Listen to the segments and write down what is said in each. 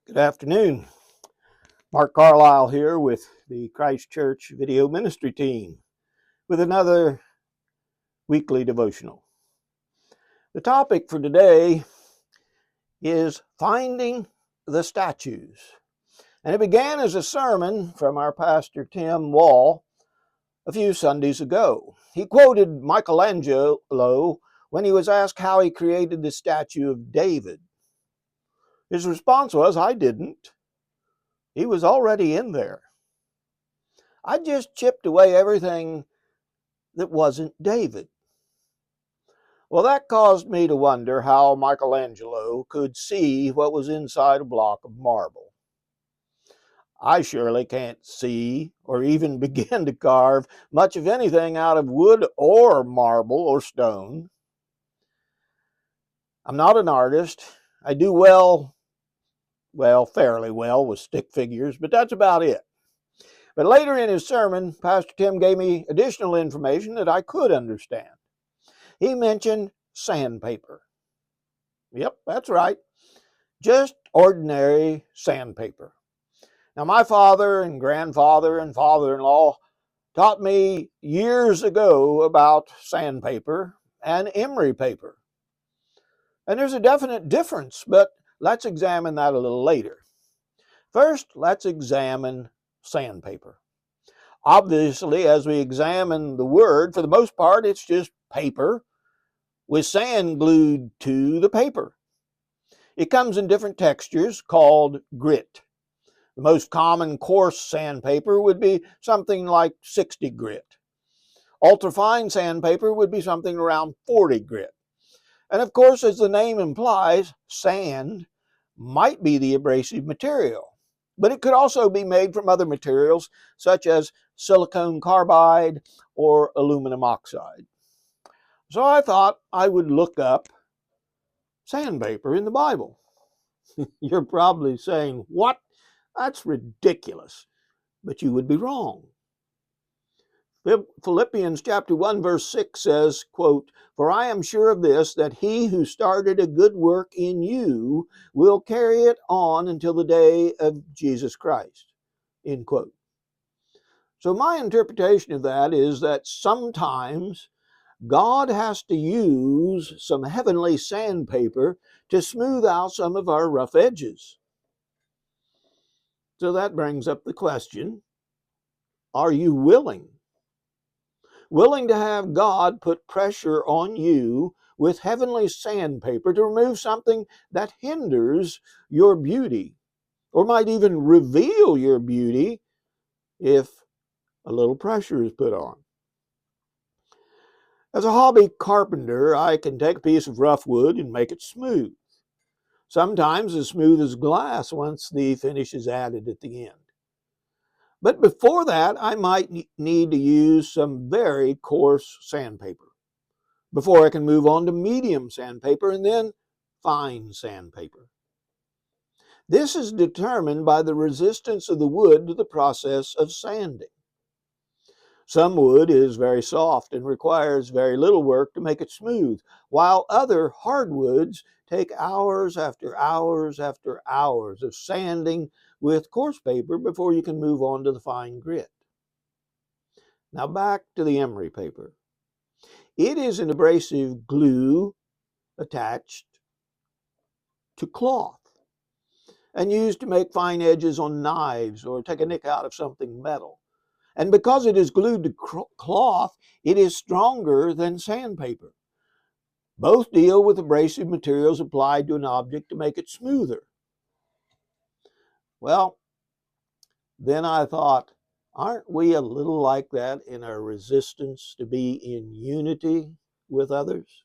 Good afternoon. Mark Carlisle here with the Christ Church Video Ministry team with another weekly devotional. The topic for today is finding the statues. And it began as a sermon from our pastor Tim Wall a few Sundays ago. He quoted Michelangelo when he was asked how he created the statue of David. His response was, "I didn't. He was already in there. I just chipped away everything that wasn't David." Well, that caused me to wonder how Michelangelo could see what was inside a block of marble. I surely can't see or even begin to carve much of anything out of wood or marble or stone. I'm not an artist. I do fairly well with stick figures, but that's about it. But later in his sermon, Pastor Tim gave me additional information that I could understand. He mentioned sandpaper. Yep, that's right. Just ordinary sandpaper. Now, my father and grandfather and father-in-law taught me years ago about sandpaper and emery paper. And there's a definite difference, but let's examine that a little later. First, let's examine sandpaper. Obviously, as we examine the word, for the most part, it's just paper with sand glued to the paper. It comes in different textures called grit. The most common coarse sandpaper would be something like 60 grit. Ultrafine sandpaper would be something around 40 grit. And of course, as the name implies, sand might be the abrasive material, but it could also be made from other materials such as silicon carbide or aluminum oxide. So I thought I would look up sandpaper in the Bible. You're probably saying, "What? That's ridiculous." But you would be wrong. Philippians chapter 1 verse 6 says, quote, "For I am sure of this, that he who started a good work in you will carry it on until the day of Jesus Christ." End quote. So my interpretation of that is that sometimes God has to use some heavenly sandpaper to smooth out some of our rough edges. So that brings up the question, are you willing? Willing to have God put pressure on you with heavenly sandpaper to remove something that hinders your beauty, or might even reveal your beauty if a little pressure is put on. As a hobby carpenter, I can take a piece of rough wood and make it smooth. Sometimes as smooth as glass once the finish is added at the end. But before that, I might need to use some very coarse sandpaper before I can move on to medium sandpaper and then fine sandpaper. This is determined by the resistance of the wood to the process of sanding. Some wood is very soft and requires very little work to make it smooth, while other hardwoods take hours after hours after hours of sanding with coarse paper before you can move on to the fine grit. Now back to the emery paper. It is an abrasive glue attached to cloth and used to make fine edges on knives or take a nick out of something metal. And because it is glued to cloth, it is stronger than sandpaper. Both deal with abrasive materials applied to an object to make it smoother. Well, then I thought, aren't we a little like that in our resistance to be in unity with others?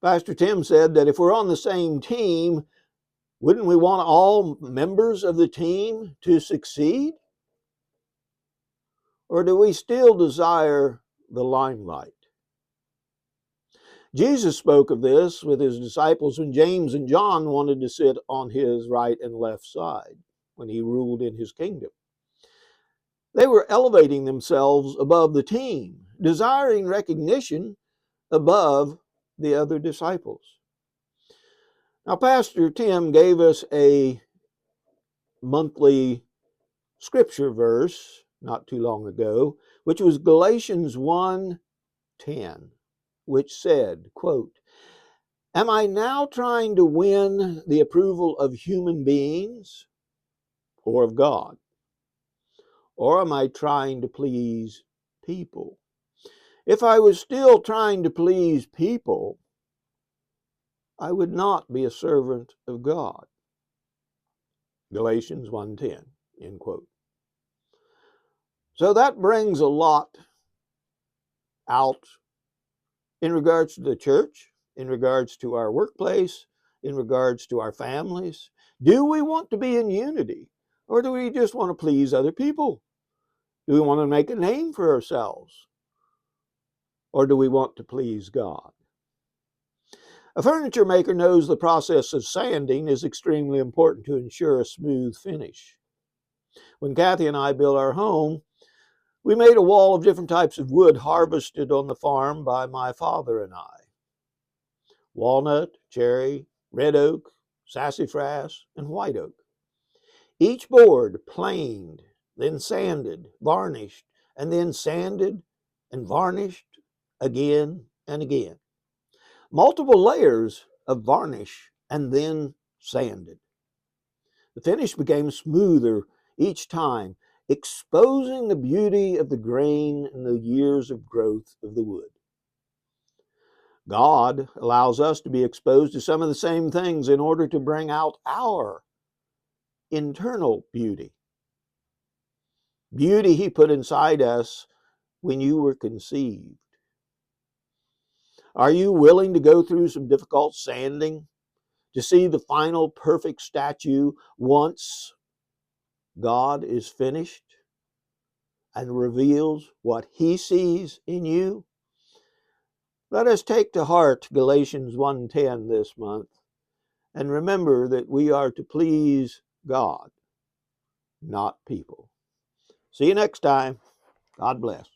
Pastor Tim said that if we're on the same team, wouldn't we want all members of the team to succeed? Or do we still desire the limelight? Jesus spoke of this with his disciples when James and John wanted to sit on his right and left side when he ruled in his kingdom. They were elevating themselves above the team, desiring recognition above the other disciples. Now, Pastor Tim gave us a monthly scripture verse not too long ago, which was Galatians 1:10, which said, quote, "Am I now trying to win the approval of human beings or of God? Or am I trying to please people? If I was still trying to please people, I would not be a servant of God." Galatians 1:10, end quote. So that brings a lot out in regards to the church, in regards to our workplace, in regards to our families. Do we want to be in unity? Or do we just want to please other people? Do we want to make a name for ourselves? Or do we want to please God? A furniture maker knows the process of sanding is extremely important to ensure a smooth finish. When Kathy and I built our home, we made a wall of different types of wood harvested on the farm by my father and I. Walnut, cherry, red oak, sassafras, and white oak. Each board planed, then sanded, varnished, and then sanded and varnished again and again. Multiple layers of varnish and then sanded. The finish became smoother each time, exposing the beauty of the grain and the years of growth of the wood. God allows us to be exposed to some of the same things in order to bring out our internal beauty. Beauty He put inside us when you were conceived. Are you willing to go through some difficult sanding to see the final perfect statue once God is finished and reveals what He sees in you? Let us take to heart Galatians 1:10 this month and remember that we are to please God, not people. See you next time. God bless.